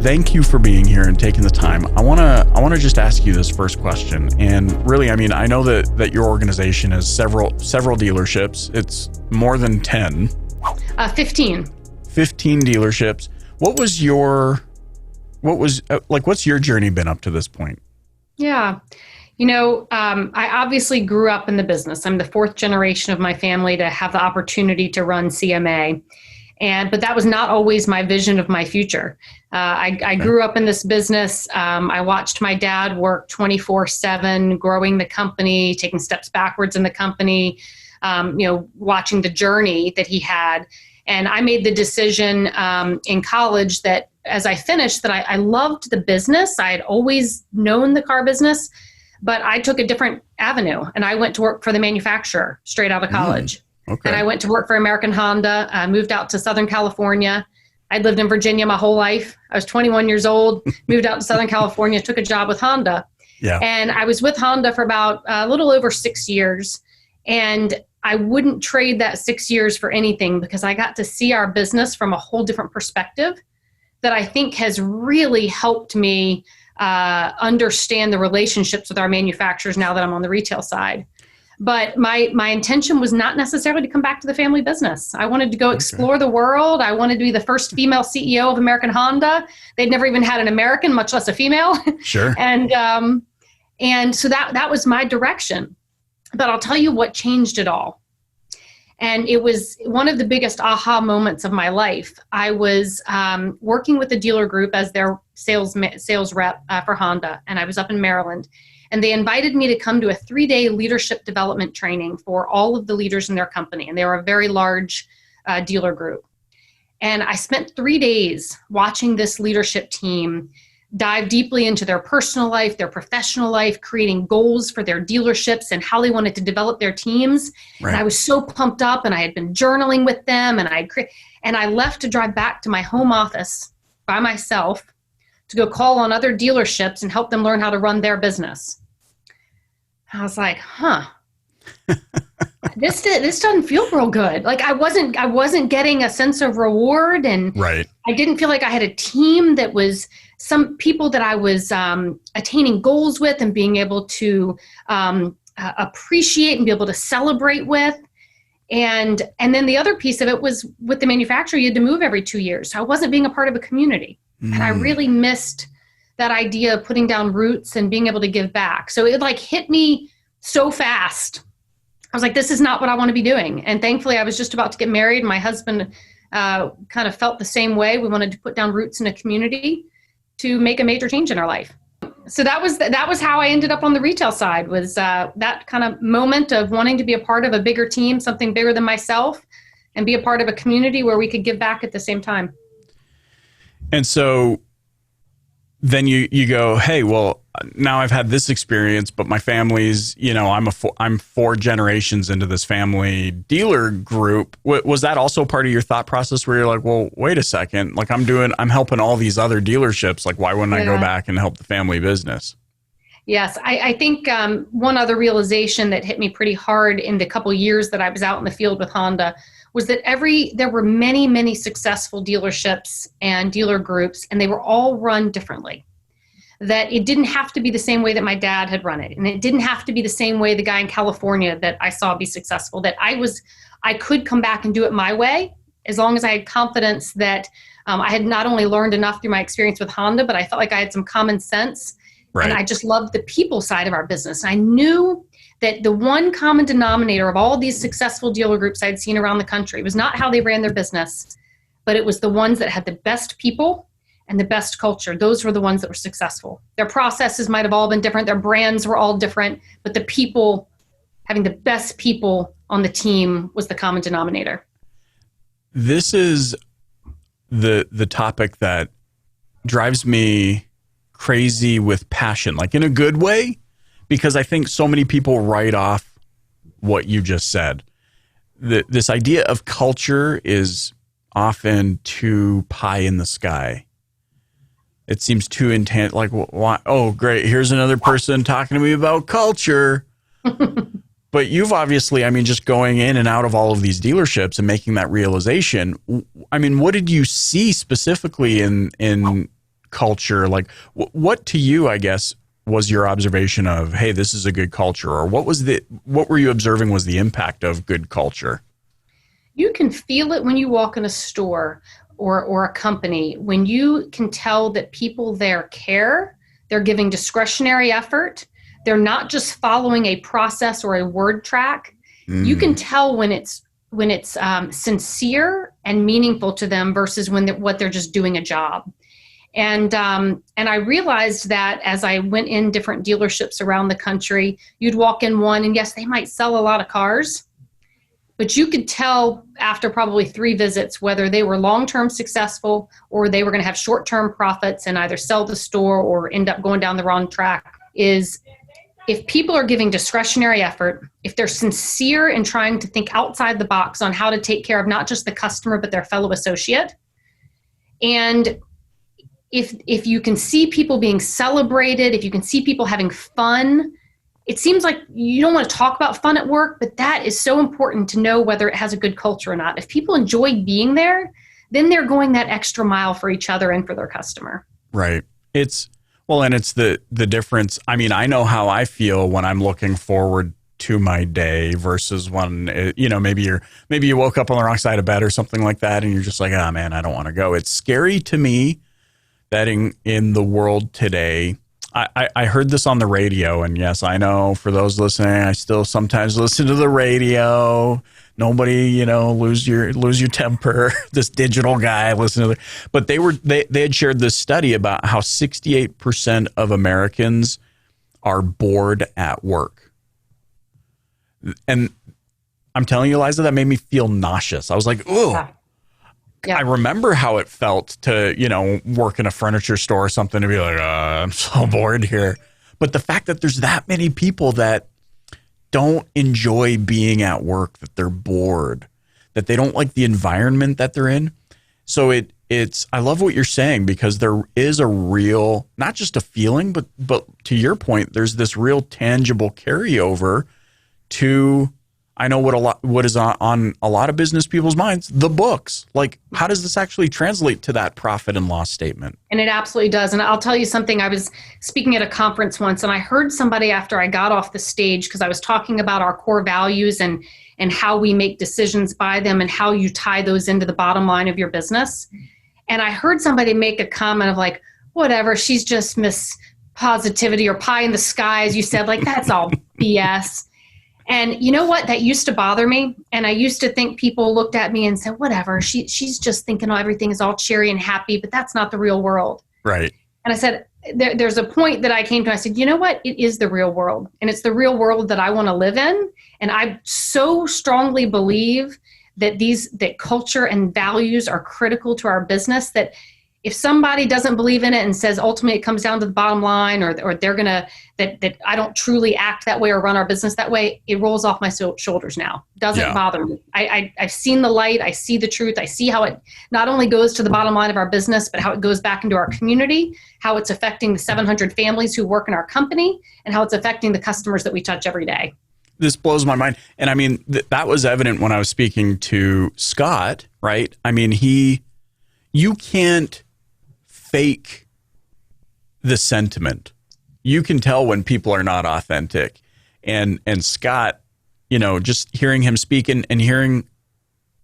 thank you for being here and taking the time. I want to just ask you this first question. And really, I mean, I know that your organization has several dealerships. It's more than 10. 15. 15 dealerships. What's your journey been up to this point? Yeah. I obviously grew up in the business. I'm the fourth generation of my family to have the opportunity to run CMA. But that was not always my vision of my future. I grew up in this business. I watched my dad work 24/7, growing the company, taking steps backwards in the company, watching the journey that he had. And I made the decision in college that as I finished, that I loved the business. I had always known the car business, but I took a different avenue and I went to work for the manufacturer straight out of college. Okay. And I went to work for American Honda, moved out to Southern California. I'd lived in Virginia my whole life. I was 21 years old, moved out to Southern California, took a job with Honda. Yeah. And I was with Honda for about a little over 6 years. And I wouldn't trade that 6 years for anything because I got to see our business from a whole different perspective that I think has really helped me understand the relationships with our manufacturers now that I'm on the retail side. But my intention was not necessarily to come back to the family business. I wanted to go explore the world. I wanted to be the first female CEO of American Honda. They'd never even had an American, much less a female. Sure. And so that was my direction. But I'll tell you what changed it all. And it was one of the biggest aha moments of my life. I was working with a dealer group as their sales rep for Honda, and I was up in Maryland. And they invited me to come to a 3-day leadership development training for all of the leaders in their company. And they were a very large dealer group. And I spent 3 days watching this leadership team dive deeply into their personal life, their professional life, creating goals for their dealerships and how they wanted to develop their teams. Right. And I was so pumped up, and I had been journaling with them, and I left to drive back to my home office by myself to go call on other dealerships and help them learn how to run their business. I was like, this doesn't feel real good. Like I wasn't getting a sense of reward, and right. I didn't feel like I had a team that was some people that I was attaining goals with and being able to appreciate and be able to celebrate with. And then the other piece of it was with the manufacturer, you had to move every 2 years. So I wasn't being a part of a community. And I really missed that idea of putting down roots and being able to give back. So it hit me so fast. I was like, this is not what I want to be doing. And thankfully I was just about to get married. My husband kind of felt the same way. We wanted to put down roots in a community to make a major change in our life. So that was how I ended up on the retail side, was that kind of moment of wanting to be a part of a bigger team, something bigger than myself, and be a part of a community where we could give back at the same time. And so then you go, hey, well, now I've had this experience, but my family's, I'm 4 generations into this family dealer group. Was that also part of your thought process where you're like, well, wait a second, like I'm helping all these other dealerships. Like, why wouldn't I go back and help the family business? Yes. I think one other realization that hit me pretty hard in the couple years that I was out in the field with Honda was that there were many, many successful dealerships and dealer groups, and they were all run differently. That it didn't have to be the same way that my dad had run it. And it didn't have to be the same way the guy in California that I saw be successful. That I could come back and do it my way, as long as I had confidence that I had not only learned enough through my experience with Honda, but I felt like I had some common sense. Right. And I just loved the people side of our business. I knew that the one common denominator of all these successful dealer groups I'd seen around the country was not how they ran their business, but it was the ones that had the best people and the best culture. Those were the ones that were successful. Their processes might have all been different. Their brands were all different, but the people, having the best people on the team, was the common denominator. This is the topic that drives me crazy with passion, like in a good way, because I think so many people write off what you just said. This idea of culture is often too pie in the sky. It seems too intense. Like, why? Oh, great. Here's another person talking to me about culture. But you've obviously, just going in and out of all of these dealerships and making that realization. What did you see specifically in culture, like what to you, I guess, was your observation of, hey, this is a good culture, or what were you observing was the impact of good culture? You can feel it when you walk in a store or a company, when you can tell that people there care, they're giving discretionary effort, they're not just following a process or a word track. You can tell when it's sincere and meaningful to them versus what they're just doing a job. And I realized that as I went in different dealerships around the country, you'd walk in one, and yes, they might sell a lot of cars, but you could tell after probably 3 visits whether they were long-term successful or they were going to have short-term profits and either sell the store or end up going down the wrong track. Is if people are giving discretionary effort, if they're sincere in trying to think outside the box on how to take care of not just the customer, but their fellow associate. And if you can see people being celebrated, if you can see people having fun, it seems like you don't want to talk about fun at work, but that is so important to know whether it has a good culture or not. If people enjoy being there, then they're going that extra mile for each other and for their customer. Right. It's the difference. I mean, I know how I feel when I'm looking forward to my day versus when, maybe you woke up on the wrong side of bed or something like that, and you're just like, oh man, I don't want to go. It's scary to me that in the world today, I heard this on the radio, and yes, I know for those listening, I still sometimes listen to the radio. Nobody, lose your temper. This digital guy, but they had shared this study about how 68% of Americans are bored at work. And I'm telling you, Liza, that made me feel nauseous. I was like, ooh. Yeah. I remember how it felt to, work in a furniture store or something, to be like, I'm so bored here. But the fact that there's that many people that don't enjoy being at work, that they're bored, that they don't like the environment that they're in. So I love what you're saying, because there is a real, not just a feeling, but to your point, there's this real tangible carryover to, I know what is on a lot of business people's minds, the books. Like, how does this actually translate to that profit and loss statement? And it absolutely does. And I'll tell you something. I was speaking at a conference once, and I heard somebody after I got off the stage, because I was talking about our core values and how we make decisions by them and how you tie those into the bottom line of your business. And I heard somebody make a comment of like, whatever, she's just Miss Positivity or pie in the sky, as you said, like, that's all BS. And you know what? That used to bother me. And I used to think people looked at me and said, whatever, she's just thinking everything is all cheery and happy, but that's not the real world. Right. And I said, there's a point that I came to, I said, you know what? It is the real world. And it's the real world that I want to live in. And I so strongly believe that that culture and values are critical to our business, that if somebody doesn't believe in it and says ultimately it comes down to the bottom line, or they're going to, that I don't truly act that way or run our business that way, it rolls off my shoulders now. Doesn't bother me. I've seen the light. I see the truth. I see how it not only goes to the bottom line of our business, but how it goes back into our community, how it's affecting the 700 families who work in our company, and how it's affecting the customers that we touch every day. This blows my mind. And I mean, that was evident when I was speaking to Scott, right? I mean, you can't fake the sentiment. You can tell when people are not authentic. And Scott, just hearing him speak and hearing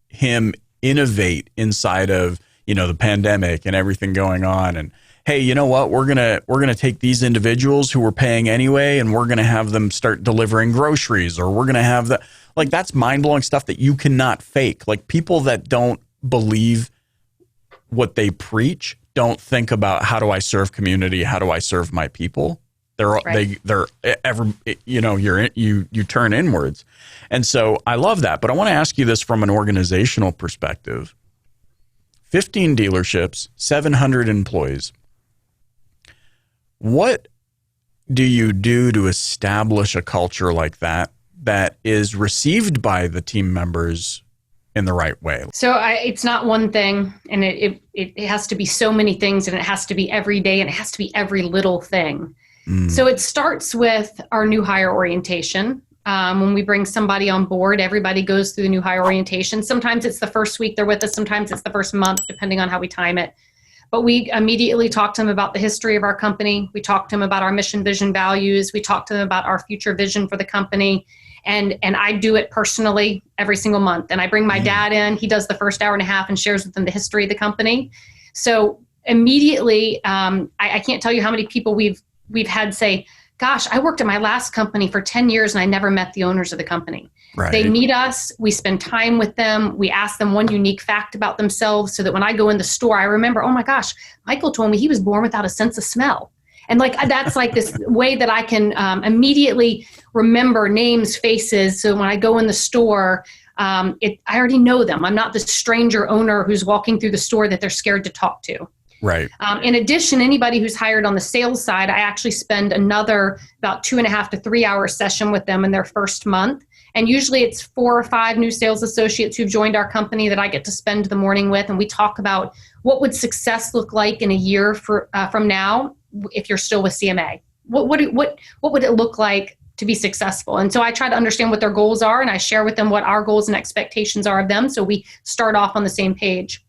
him innovate inside of, the pandemic and everything going on. And hey, you know what? We're gonna take these individuals who we're paying anyway, and we're gonna have them start delivering groceries, or we're gonna have that's mind-blowing stuff that you cannot fake. Like, people that don't believe what they preach don't think about, how do I serve community? How do I serve my people? They're ever, you turn inwards. And so I love that. But I want to ask you this from an organizational perspective. 15 dealerships, 700 employees. What do you do to establish a culture like that is received by the team members in the right way? So it's not one thing, and it has to be so many things, and it has to be every day, and it has to be every little thing. So it starts with our new hire orientation. When we bring somebody on board, everybody goes through the new hire orientation. Sometimes it's the first week they're with us. Sometimes it's the first month, depending on how we time it. But we immediately talked to them about the history of our company. We talked to them about our mission, vision, values. We talked to them about our future vision for the company. And I do it personally every single month. And I bring my dad in. He does the first hour and a half and shares with them the history of the company. So immediately, I can't tell you how many people we've had say, gosh, I worked at my last company for 10 years and I never met the owners of the company. Right. They meet us, we spend time with them, we ask them one unique fact about themselves so that when I go in the store, I remember, oh my gosh, Michael told me he was born without a sense of smell. And like that's like this way that I can immediately remember names, faces. So when I go in the store, I already know them. I'm not the stranger owner who's walking through the store that they're scared to talk to. Right. In addition, anybody who's hired on the sales side, I actually spend another about 2.5 to 3 hour session with them in their first month. And usually it's 4 or 5 new sales associates who've joined our company that I get to spend the morning with. And we talk about what would success look like in a year from now if you're still with CMA. What would it look like to be successful? And so I try to understand what their goals are, and I share with them what our goals and expectations are of them. So we start off on the same page.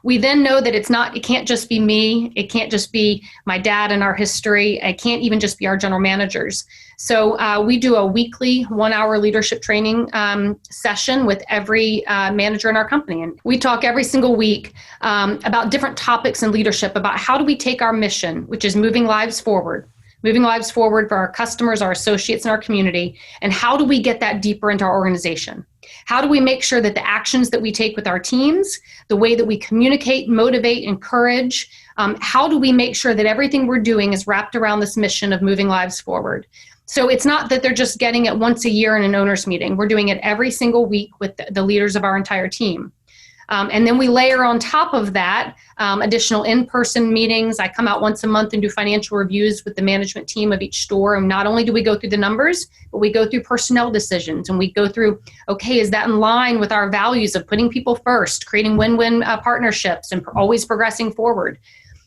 We then know that it can't just be me. It can't just be my dad and our history. It can't even just be our general managers. So we do a weekly 1-hour leadership training session with every manager in our company. And we talk every single week about different topics in leadership, about how do we take our mission, which is moving lives forward for our customers, our associates, and our community. And how do we get that deeper into our organization? How do we make sure that the actions that we take with our teams, the way that we communicate, motivate, encourage, how do we make sure that everything we're doing is wrapped around this mission of moving lives forward? So it's not that they're just getting it once a year in an owner's meeting. We're doing it every single week with the leaders of our entire team. And then we layer on top of that additional in-person meetings. I come out once a month and do financial reviews with the management team of each store. And not only do we go through the numbers, but we go through personnel decisions. And we go through, okay, is that in line with our values of putting people first, creating win-win partnerships, and always progressing forward?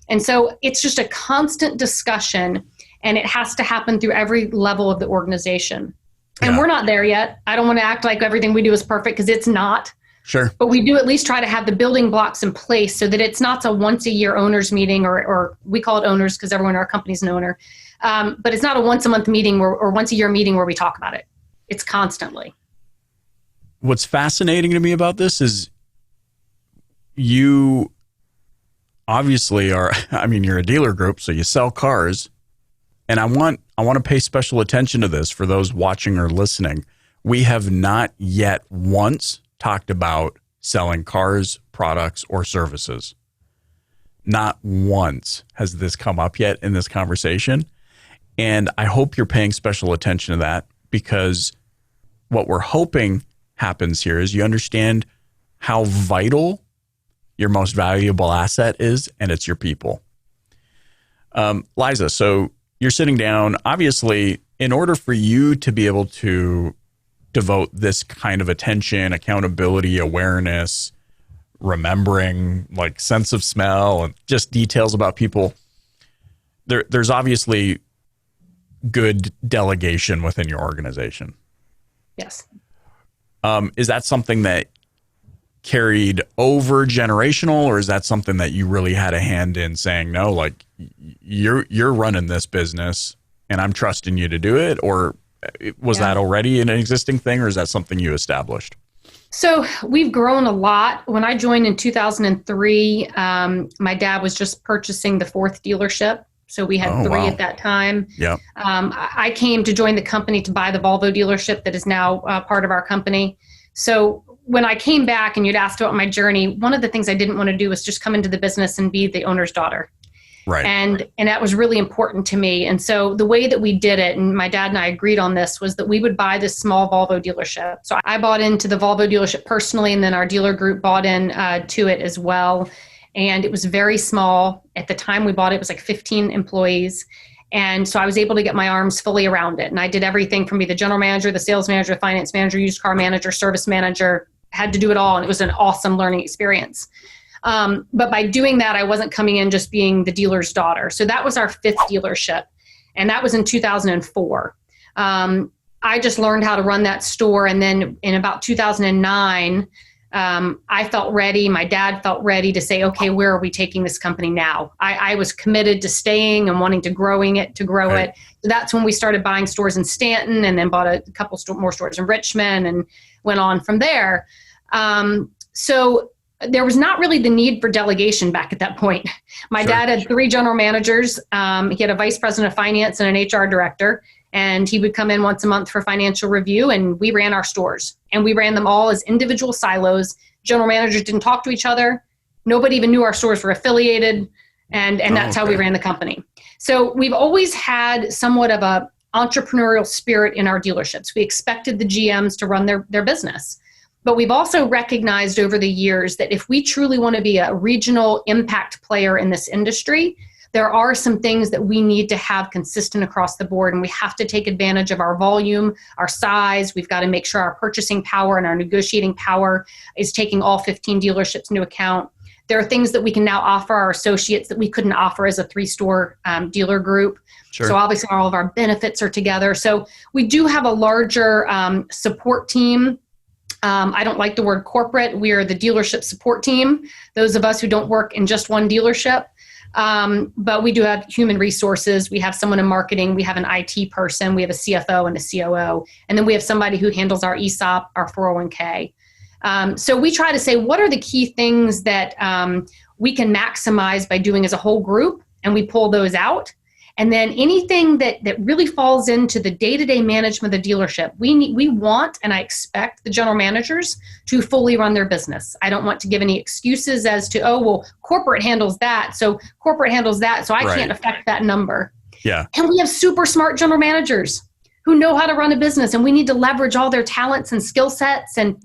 And so it's just a constant discussion, and it has to happen through every level of the organization. And Yeah. we're not there yet. I don't want to act like everything we do is perfect, because it's not. Sure. But we do at least try to have the building blocks in place so that it's not a once a year owners meeting, or we call it owners because everyone in our company is an owner. But it's not a once a month meeting or once a year meeting where we talk about it. It's constantly. What's fascinating to me about this is you obviously are, you're a dealer group, so you sell cars. And I want to pay special attention to this for those watching or listening. We have not yet once talked about selling cars, products, or services. Not once has this come up yet in this conversation. And I hope you're paying special attention to that, because what we're hoping happens here is you understand how vital your most valuable asset is, and it's your people. Liza, so you're sitting down. Obviously, in order for you to be able to devote this kind of attention, accountability, awareness, remembering, like sense of smell, and just details about people, there's obviously good delegation within your organization. Yes. Is that something that carried over generational, or is that something that you really had a hand in saying, no, like you're running this business and I'm trusting you to do it? Or was that already an existing thing, or is that something you established? So we've grown a lot. When I joined in 2003, my dad was just purchasing the 4th dealership. So we had 3 at that time. Yeah. I came to join the company to buy the Volvo dealership that is now part of our company. So when I came back and you'd asked about my journey, one of the things I didn't want to do was just come into the business and be the owner's daughter. Right. And that was really important to me. And so the way that we did it, and my dad and I agreed on this, was that we would buy this small Volvo dealership. So I bought into the Volvo dealership personally, and then our dealer group bought in to it as well. And it was very small. At the time we bought it, it was like 15 employees. And so I was able to get my arms fully around it. And I did everything from be the general manager, the sales manager, the finance manager, used car manager, service manager, had to do it all. And it was an awesome learning experience. But by doing that, I wasn't coming in just being the dealer's daughter. So that was our 5th dealership. And that was in 2004. I just learned how to run that store. And then in about 2009, I felt ready. My dad felt ready to say, okay, where are we taking this company now? I was committed to staying and wanting to grow it. So that's when we started buying stores in Stanton, and then bought a couple more stores in Richmond, and went on from there. So there was not really the need for delegation back at that point. My dad had 3 general managers. He had a vice president of finance and an HR director, and he would come in once a month for financial review, and we ran our stores, and we ran them all as individual silos. General managers didn't talk to each other. Nobody even knew our stores were affiliated, and that's how we ran the company. So we've always had somewhat of a entrepreneurial spirit in our dealerships. We expected the GMs to run their business. But we've also recognized over the years that if we truly want to be a regional impact player in this industry, there are some things that we need to have consistent across the board, and we have to take advantage of our volume, our size. We've got to make sure our purchasing power and our negotiating power is taking all 15 dealerships into account. There are things that we can now offer our associates that we couldn't offer as a 3-store dealer group. Sure. So obviously all of our benefits are together. So we do have a larger support team. I don't like the word corporate. We are the dealership support team, those of us who don't work in just one dealership. But we do have human resources. We have someone in marketing. We have an IT person. We have a CFO and a COO. And then we have somebody who handles our ESOP, our 401k. So we try to say, what are the key things that we can maximize by doing as a whole group? And we pull those out. And then anything that really falls into the day-to-day management of the dealership, we want, and I expect the general managers to fully run their business. I don't want to give any excuses as to, oh, well, corporate handles that, so I can't affect that number. Yeah. And we have super smart general managers who know how to run a business, and we need to leverage all their talents and skill sets and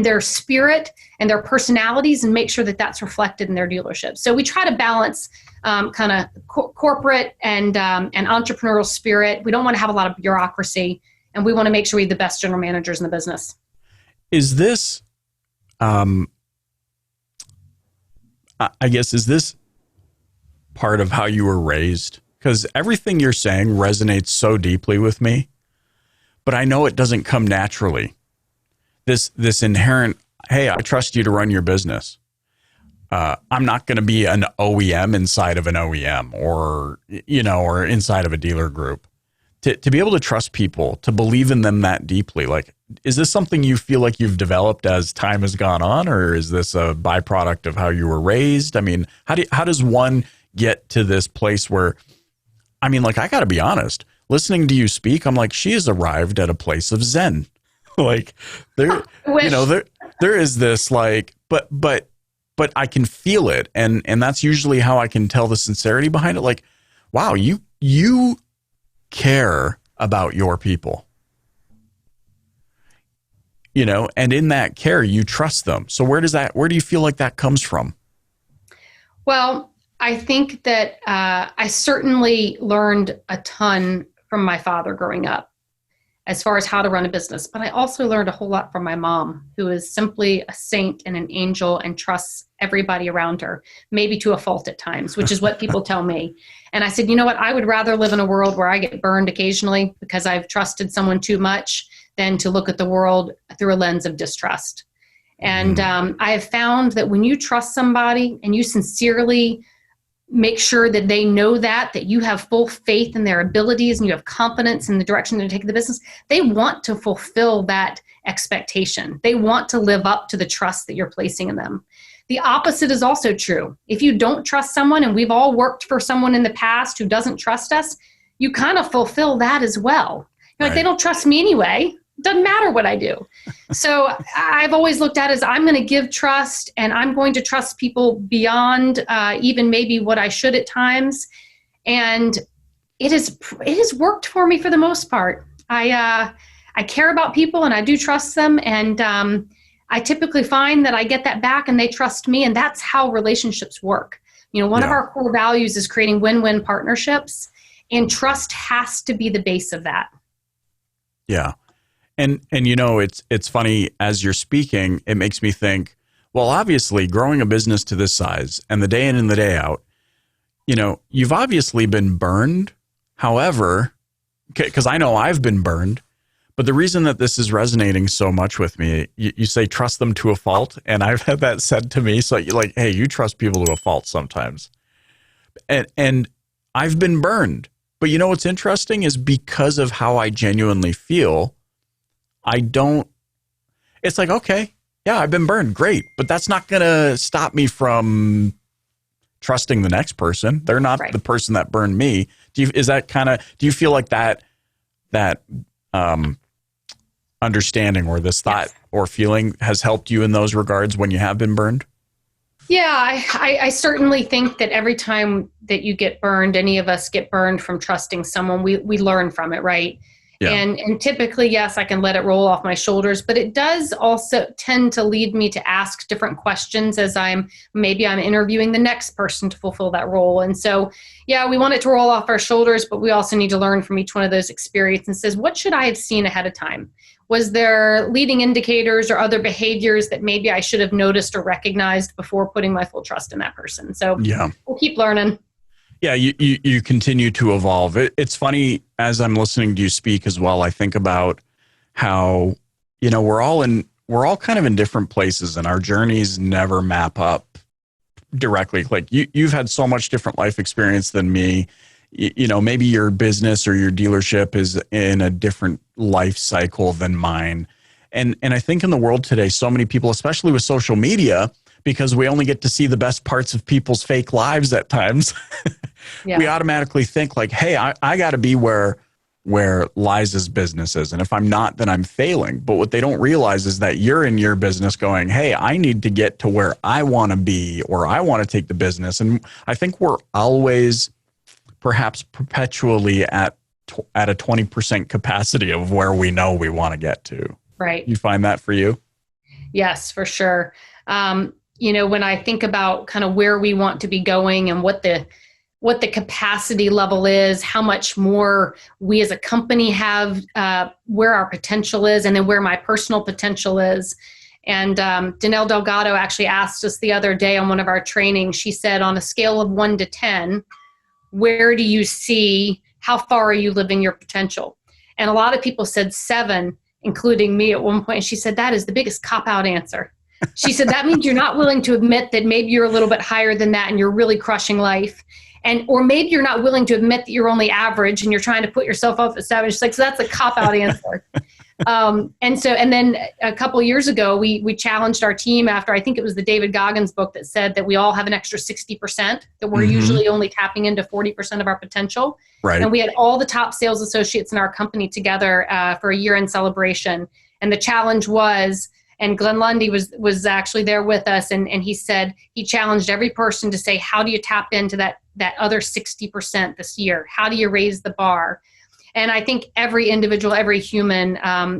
their spirit and their personalities, and make sure that that's reflected in their dealership. So we try to balance kind of corporate and entrepreneurial spirit. We don't want to have a lot of bureaucracy, and we want to make sure we have the best general managers in the business. Is this, I guess, is this part of how you were raised? Because everything you're saying resonates so deeply with me, but I know it doesn't come naturally. This inherent, hey, I trust you to run your business. I'm not going to be an OEM inside of an OEM or inside of a dealer group. To be able to trust people, to believe in them that deeply, like, is this something you feel like you've developed as time has gone on, or is this a byproduct of how you were raised? I mean, how does one get to this place where, I mean, like, I got to be honest, listening to you speak, I'm like, she has arrived at a place of Zen. Like there is this like, but I can feel it. And that's usually how I can tell the sincerity behind it. Like, wow, you care about your people, and in that care, you trust them. So where do you feel like that comes from? Well, I think that I certainly learned a ton from my father growing up as far as how to run a business. But I also learned a whole lot from my mom, who is simply a saint and an angel and trusts everybody around her, maybe to a fault at times, which is what people tell me. And I said, you know what? I would rather live in a world where I get burned occasionally because I've trusted someone too much than to look at the world through a lens of distrust. And I have found that when you trust somebody and you sincerely make sure that they know that you have full faith in their abilities and you have confidence in the direction they're taking the business, they want to fulfill that expectation. They want to live up to the trust that you're placing in them. The opposite is also true. If you don't trust someone, and we've all worked for someone in the past who doesn't trust us, you kind of fulfill that as well. You're like, they don't trust me anyway. Doesn't matter what I do. So I've always looked at it as I'm going to give trust, and I'm going to trust people beyond even maybe what I should at times. And it has worked for me for the most part. I care about people and I do trust them. And I typically find that I get that back and they trust me. And that's how relationships work. One of our core values is creating win-win partnerships, and trust has to be the base of that. Yeah. And it's funny, as you're speaking, it makes me think, well, obviously growing a business to this size and the day in and the day out, you've obviously been burned. However, because I know I've been burned, But the reason that this is resonating so much with me, you say trust them to a fault, and I've had that said to me. So you're like, hey, you trust people to a fault sometimes, and I've been burned. But you know what's interesting is because of how I genuinely feel, I don't. It's like, okay, yeah, I've been burned, great, but that's not gonna stop me from trusting the next person. They're not the person that burned me. Do you feel like that understanding or this thought or feeling has helped you in those regards when you have been burned? Yeah, I certainly think that every time that you get burned, any of us get burned from trusting someone, we learn from it, right? Yeah. And typically, yes, I can let it roll off my shoulders, but it does also tend to lead me to ask different questions as I'm interviewing the next person to fulfill that role. And so, yeah, we want it to roll off our shoulders, but we also need to learn from each one of those experiences. What should I have seen ahead of time? Was there leading indicators or other behaviors that maybe I should have noticed or recognized before putting my full trust in that person? So we'll keep learning. Yeah, you continue to evolve. It's funny, as I'm listening to you speak as well, I think about how, we're all kind of in different places and our journeys never map up directly. Like you've had so much different life experience than me. Maybe your business or your dealership is in a different life cycle than mine. And I think in the world today, so many people, especially with social media, because we only get to see the best parts of people's fake lives at times, we automatically think like, hey, I got to be where Liza's business is. And if I'm not, then I'm failing. But what they don't realize is that you're in your business going, hey, I need to get to where I want to be, or I want to take the business. And I think we're always perhaps perpetually at a 20% capacity of where we know we want to get to. Right. You find that for you? Yes, for sure. When I think about kind of where we want to be going and what the capacity level is, how much more we as a company have, where our potential is, and then where my personal potential is. And Danelle Delgado actually asked us the other day on one of our trainings, she said, on a scale of 1 to 10, where do you see, how far are you living your potential? And a lot of people said 7, including me at one point. And she said, that is the biggest cop-out answer. She said, that means you're not willing to admit that maybe you're a little bit higher than that and you're really crushing life. Or maybe you're not willing to admit that you're only average and you're trying to put yourself up at 7. She's like, so that's a cop-out answer. And then a couple of years ago, we challenged our team after, I think it was the David Goggins book that said that we all have an extra 60%, that we're usually only tapping into 40% of our potential. Right. And we had all the top sales associates in our company together for a year-end celebration. And the challenge was, and Glenn Lundy was actually there with us, and he said he challenged every person to say, how do you tap into that other 60% this year? How do you raise the bar? And I think every individual, every human,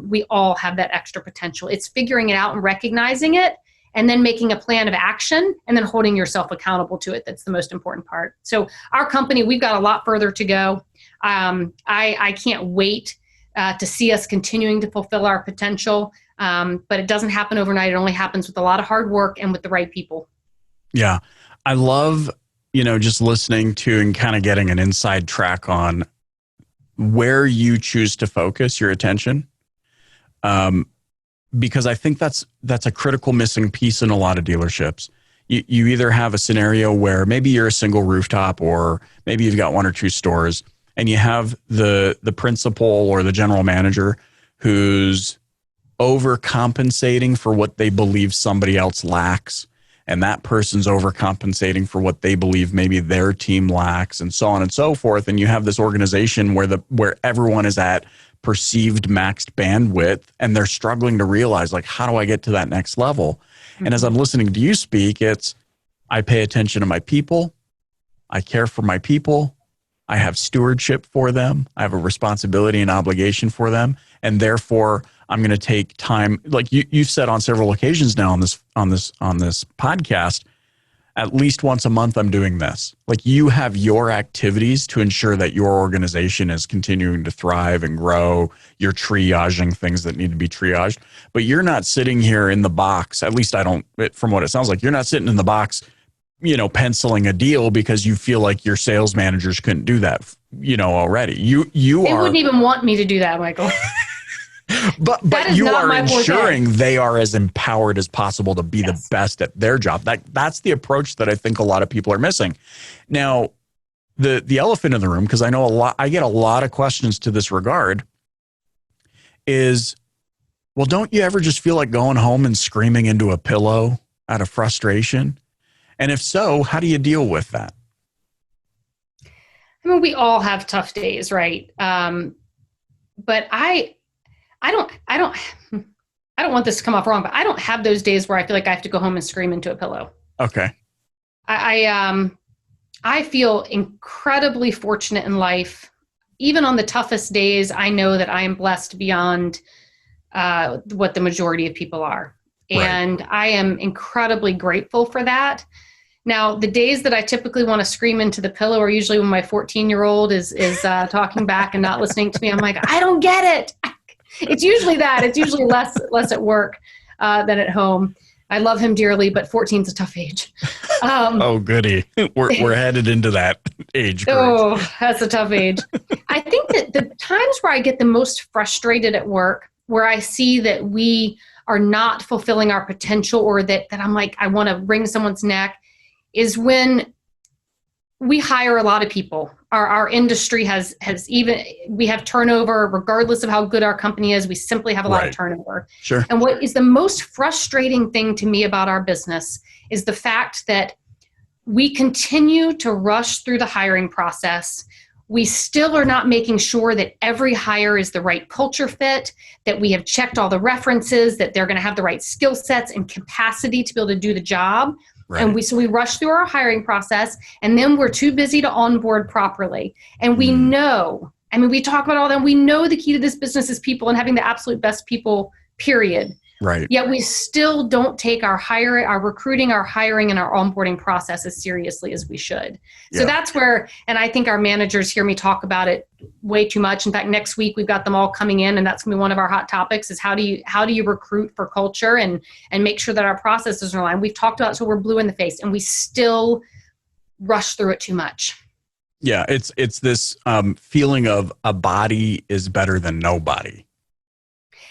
we all have that extra potential. It's figuring it out and recognizing it, and then making a plan of action, and then holding yourself accountable to it. That's the most important part. So our company, we've got a lot further to go. I can't wait to see us continuing to fulfill our potential. But it doesn't happen overnight. It only happens with a lot of hard work and with the right people. Yeah. I love, just listening to and kind of getting an inside track on where you choose to focus your attention. Because I think that's a critical missing piece in a lot of dealerships. You either have a scenario where maybe you're a single rooftop, or maybe you've got 1 or 2 stores, and you have the principal or the general manager who's overcompensating for what they believe somebody else lacks, and that person's overcompensating for what they believe maybe their team lacks, and so on and so forth. And you have this organization where everyone is at perceived maxed bandwidth, and they're struggling to realize, like, how do I get to that next level? Mm-hmm. And as I'm listening to you speak, I pay attention to my people, I care for my people, I have stewardship for them, I have a responsibility and obligation for them, and therefore I'm going to take time, like you've said on several occasions now on this podcast, at least once a month I'm doing this. Like, you have your activities to ensure that your organization is continuing to thrive and grow. You're triaging things that need to be triaged, but you're not sitting here in the box. At least I don't, from what it sounds like, you're not sitting in the box, penciling a deal because you feel like your sales managers couldn't do that, already. You They wouldn't even want me to do that, Michael. But you are ensuring they are as empowered as possible to be the best at their job. That's the approach that I think a lot of people are missing. Now, the elephant in the room, because I get a lot of questions to this regard, is, well, don't you ever just feel like going home and screaming into a pillow out of frustration? And if so, how do you deal with that? I mean, we all have tough days, right? But I don't want this to come off wrong, but I don't have those days where I feel like I have to go home and scream into a pillow. Okay. I feel incredibly fortunate in life. Even on the toughest days, I know that I am blessed beyond what the majority of people are. Right. And I am incredibly grateful for that. Now, the days that I typically want to scream into the pillow are usually when my 14-year-old is talking back and not listening to me. I'm like, I don't get it. It's usually that. It's usually less at work than at home. I love him dearly, but 14 is a tough age. Oh, goody. We're headed into that age group. Oh, that's a tough age. I think that the times where I get the most frustrated at work, where I see that we are not fulfilling our potential, or that I'm like, I want to wring someone's neck, is when we hire a lot of people. Our industry we have turnover regardless of how good our company is. We simply have a lot of turnover. Sure. And what is the most frustrating thing to me about our business is the fact that we continue to rush through the hiring process. We still are not making sure that every hire is the right culture fit, that we have checked all the references, that they're going to have the right skill sets and capacity to be able to do the job. Right. And we rush through our hiring process, and then we're too busy to onboard properly. And we know, I mean, we talk about all that. We know the key to this business is people and having the absolute best people, period. Right. Yet we still don't take our recruiting, our hiring, and our onboarding process as seriously as we should. So that's where, and I think our managers hear me talk about it way too much. In fact, next week we've got them all coming in, and that's going to be one of our hot topics: is how do you recruit for culture and make sure that our processes are aligned. We've talked about it so we're blue in the face, and we still rush through it too much. Yeah, it's this feeling of a body is better than nobody.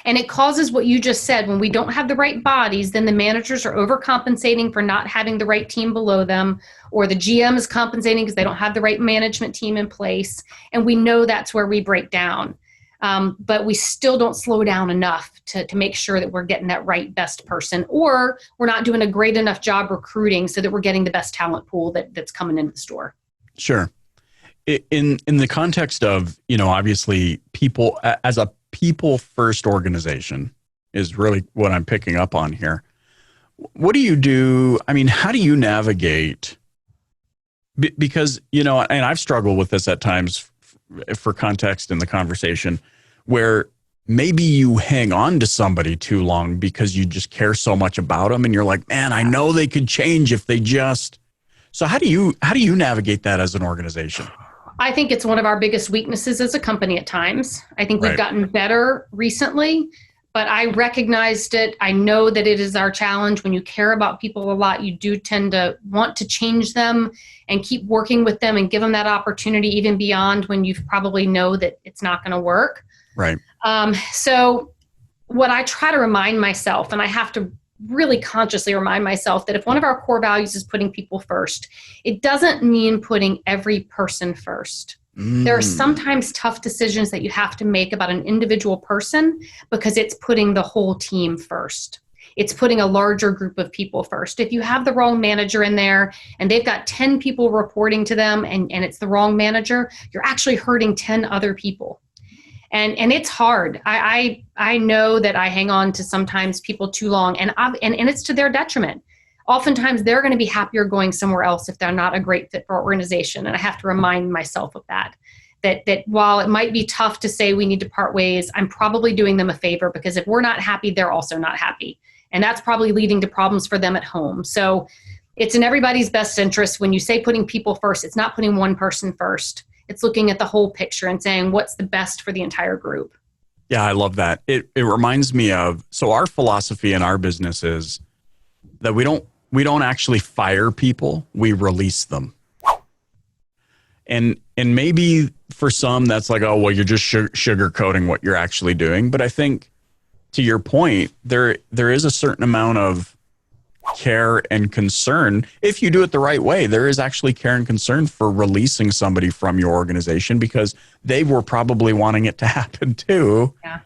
And it causes what you just said. When we don't have the right bodies, then the managers are overcompensating for not having the right team below them, or the GM is compensating because they don't have the right management team in place. And we know that's where we break down. But we still don't slow down enough to make sure that we're getting that right best person, or we're not doing a great enough job recruiting so that we're getting the best talent pool that's coming into the store. Sure. In the context of, obviously people as a people first organization is really what I'm picking up on here. What do you do? I mean, how do you navigate? Because, and I've struggled with this at times for context in the conversation, where maybe you hang on to somebody too long because you just care so much about them. And you're like, man, I know they could change if they just. So how do you navigate that as an organization? I think it's one of our biggest weaknesses as a company at times. I think we've gotten better recently, but I recognized it. I know that it is our challenge. When you care about people a lot, you do tend to want to change them and keep working with them and give them that opportunity, even beyond when you probably know that it's not going to work. Right. So what I try to remind myself, and I have to really consciously remind myself, that if one of our core values is putting people first, it doesn't mean putting every person first. There are sometimes tough decisions that you have to make about an individual person because it's putting the whole team first. It's putting a larger group of people first. If you have the wrong manager in there and they've got 10 people reporting to them and it's the wrong manager, you're actually hurting 10 other people. And it's hard. I know that I hang on to sometimes people too long, and it's to their detriment. Oftentimes they're going to be happier going somewhere else if they're not a great fit for our organization. And I have to remind myself of that while it might be tough to say we need to part ways, I'm probably doing them a favor, because if we're not happy, they're also not happy. And that's probably leading to problems for them at home. So it's in everybody's best interest. When you say putting people first, it's not putting one person first. It's looking at the whole picture and saying what's the best for the entire group. Yeah, I love that. It reminds me of, so our philosophy in our business is that we don't actually fire people, we release them. And maybe for some that's like, oh, well, you're just sugarcoating what you're actually doing. But I think to your point, there is a certain amount of care and concern. If you do it the right way, there is actually care and concern for releasing somebody from your organization because they were probably wanting it to happen too. Yeah.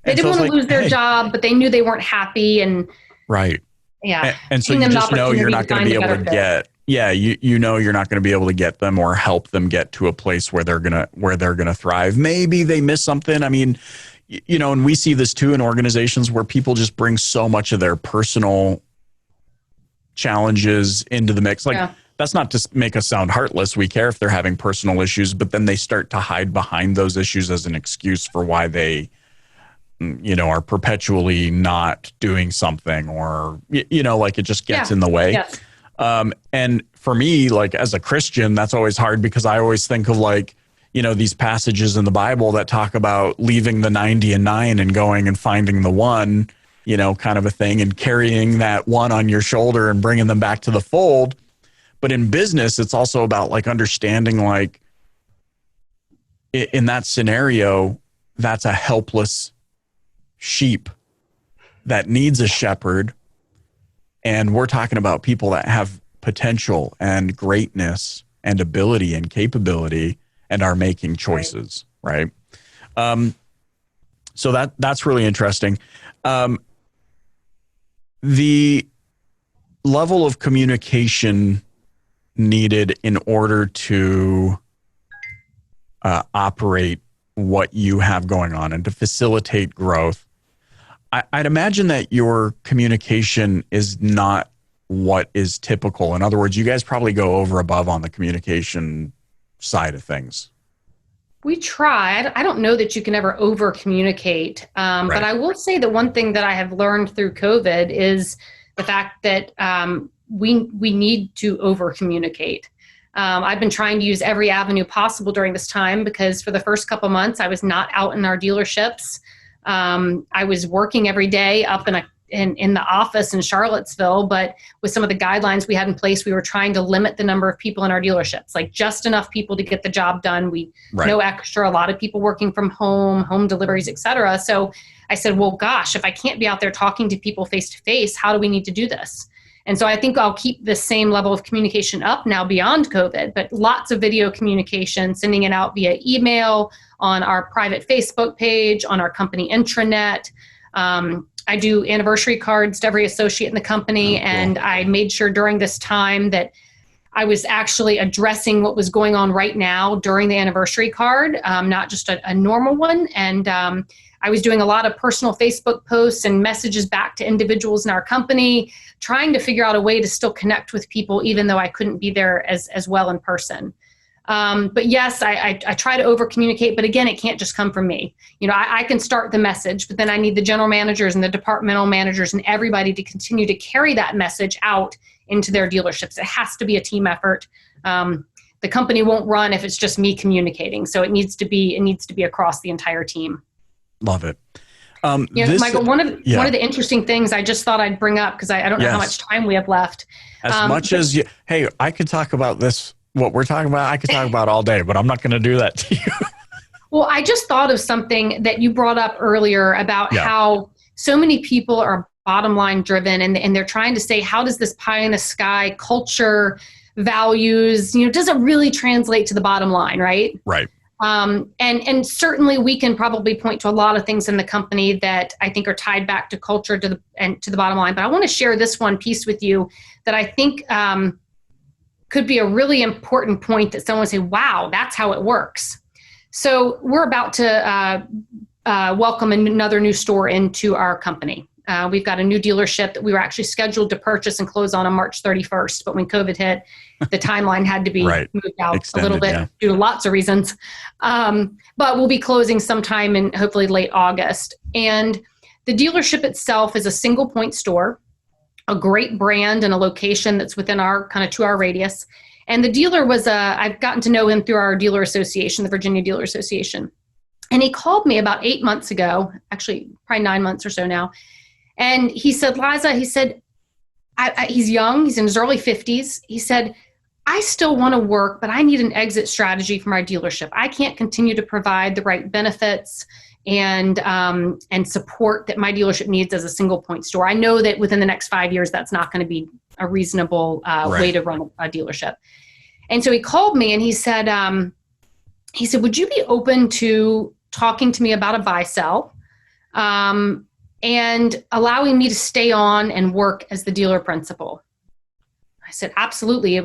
They didn't want to lose their job, but they knew they weren't happy. And right. Yeah. And so you just know you're not going to be able to get, you know, you're not going to be able to get them or help them get to a place where they're going to thrive. Maybe they miss something. I mean, you know, and we see this too in organizations where people just bring so much of their personal challenges into the mix. Like, that's not to make us sound heartless. We care if they're having personal issues, but then they start to hide behind those issues as an excuse for why they, you know, are perpetually not doing something, or, you know, like it just gets in the way. Yes. And for me, like as a Christian, that's always hard because I always think of like, you know, these passages in the Bible that talk about leaving the 99 and going and finding the one, you know, kind of a thing, and carrying that one on your shoulder and bringing them back to the fold. But in business, it's also about like understanding, like in that scenario, that's a helpless sheep that needs a shepherd. And we're talking about people that have potential and greatness and ability and capability and are making choices, right? So that's really interesting. The level of communication needed in order to operate what you have going on and to facilitate growth, I'd imagine that your communication is not what is typical. In other words, you guys probably go over above on the communication side of things. We tried. I don't know that you can ever over communicate. But I will say that one thing that I have learned through COVID is the fact that we need to over communicate. I've been trying to use every avenue possible during this time because for the first couple months, I was not out in our dealerships. I was working every day up in the office in Charlottesville, but with some of the guidelines we had in place, we were trying to limit the number of people in our dealerships, like just enough people to get the job done. No extra, a lot of people working from home deliveries, et cetera. So I said, well, gosh, if I can't be out there talking to people face to face, how do we need to do this? And so I think I'll keep the same level of communication up now beyond COVID, but lots of video communication, sending it out via email, on our private Facebook page, on our company intranet. I do anniversary cards to every associate in the company. And I made sure during this time that I was actually addressing what was going on right now during the anniversary card, not just a normal one. And I was doing a lot of personal Facebook posts and messages back to individuals in our company, trying to figure out a way to still connect with people, even though I couldn't be there as well in person. But yes, I try to over communicate, but again, it can't just come from me. You know, I can start the message, but then I need the general managers and the departmental managers and everybody to continue to carry that message out into their dealerships. It has to be a team effort. The company won't run if it's just me communicating. So it needs to be across the entire team. Love it. Michael, one of the interesting things I just thought I'd bring up, because I don't know how much time we have left. Hey, I could talk about this. What we're talking about, I could talk about all day, but I'm not going to do that to you. Well, I just thought of something that you brought up earlier about how so many people are bottom line driven, and they're trying to say, how does this pie in the sky culture, values, does it really translate to the bottom line, right? Right. And certainly we can probably point to a lot of things in the company that I think are tied back to culture to the bottom line. But I want to share this one piece with you that I think could be a really important point that someone would say, wow, that's how it works. So we're about to welcome another new store into our company. We've got a new dealership that we were actually scheduled to purchase and close on March 31st. But when COVID hit, the timeline had to be moved out a little bit due to lots of reasons. But we'll be closing sometime in hopefully late August. And the dealership itself is a single point store, a great brand and a location that's within our kind of 2-hour radius. And the dealer was I've gotten to know him through our dealer association, the Virginia Dealer Association. And he called me about 8 months ago, actually probably 9 months or so now. And he said, Liza, he's young, he's in his early 50s. He said, I still want to work, but I need an exit strategy for my dealership. I can't continue to provide the right benefits and support that my dealership needs as a single point store. I know that within the next 5 years, that's not going to be a reasonable way to run a dealership. And so he called me and he said, would you be open to talking to me about a buy sell and allowing me to stay on and work as the dealer principal? I said, absolutely.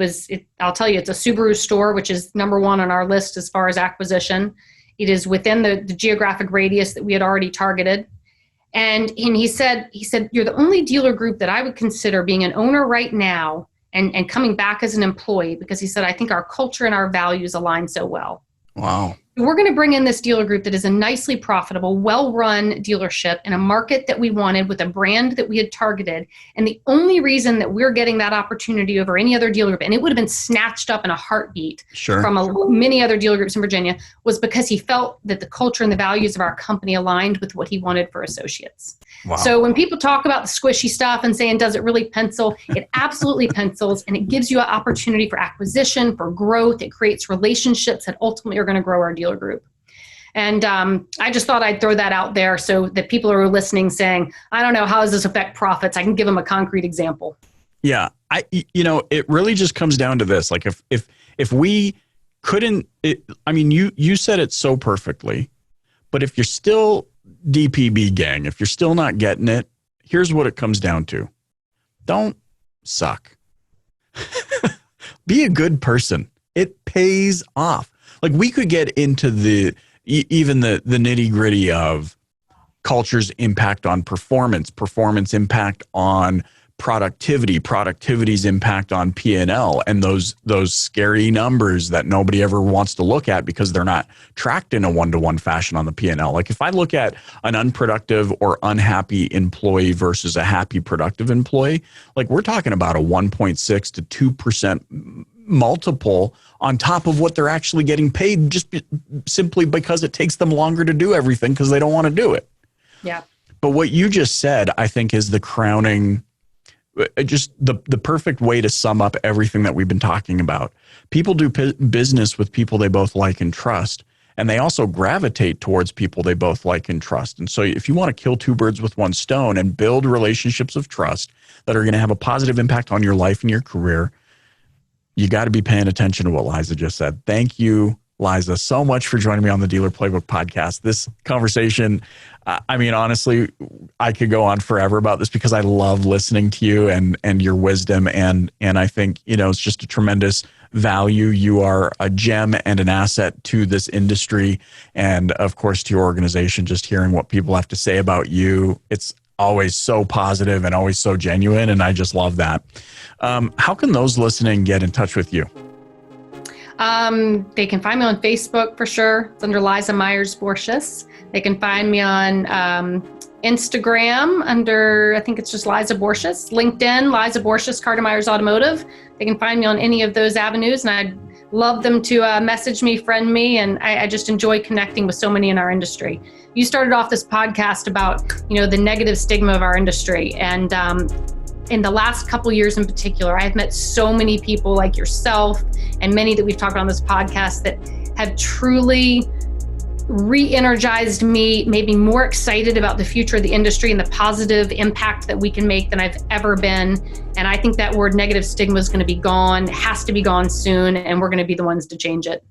I'll tell you, it's a Subaru store, which is number one on our list as far as acquisition. It is within the geographic radius that we had already targeted. And he said, you're the only dealer group that I would consider being an owner right now and coming back as an employee, because he said, I think our culture and our values align so well. Wow. We're going to bring in this dealer group that is a nicely profitable, well-run dealership in a market that we wanted with a brand that we had targeted. And the only reason that we're getting that opportunity over any other dealer group, and it would have been snatched up in a heartbeat from many other dealer groups in Virginia, was because he felt that the culture and the values of our company aligned with what he wanted for associates. Wow. So when people talk about the squishy stuff and saying, does it really pencil? It absolutely pencils, and it gives you an opportunity for acquisition, for growth. It creates relationships that ultimately are going to grow our dealer group. And I just thought I'd throw that out there so that people who are listening saying, I don't know, how does this affect profits? I can give them a concrete example. Yeah. It really just comes down to this. Like if we couldn't, you said it so perfectly, but if you're still DPB gang, if you're still not getting it, here's what it comes down to. Don't suck. Be a good person. It pays off. Like, we could get into even the nitty gritty of culture's impact on performance impact on productivity's impact on P&L, and those scary numbers that nobody ever wants to look at because they're not tracked in a one-to-one fashion on the P&L. Like, if I look at an unproductive or unhappy employee versus a happy, productive employee, like, we're talking about a 1.6 to 2% multiple on top of what they're actually getting paid, just simply because it takes them longer to do everything because they don't want to do it. Yeah. But what you just said, I think, is the crowning, just the perfect way to sum up everything that we've been talking about. People do business with people they both like and trust, and they also gravitate towards people they both like and trust. And so if you want to kill two birds with one stone and build relationships of trust that are going to have a positive impact on your life and your career, you got to be paying attention to what Liza just said. Thank you, Liza, so much for joining me on the Dealer Playbook podcast. This conversation, honestly, I could go on forever about this because I love listening to you and your wisdom. And I think, it's just a tremendous value. You are a gem and an asset to this industry. And of course, to your organization, just hearing what people have to say about you, it's always so positive and always so genuine. And I just love that. How can those listening get in touch with you? They can find me on Facebook for sure. It's under Liza Myers Borches. They can find me on Instagram under, I think it's just Liza Borches. LinkedIn, Liza Borches, Carter Myers Automotive. They can find me on any of those avenues, and I'd love them to message me, friend me, and I just enjoy connecting with so many in our industry. You started off this podcast about, the negative stigma of our industry, and in the last couple years in particular, I have met so many people like yourself and many that we've talked about on this podcast that have truly re-energized me, made me more excited about the future of the industry and the positive impact that we can make than I've ever been. And I think that word negative stigma is going to be gone, has to be gone soon, and we're going to be the ones to change it.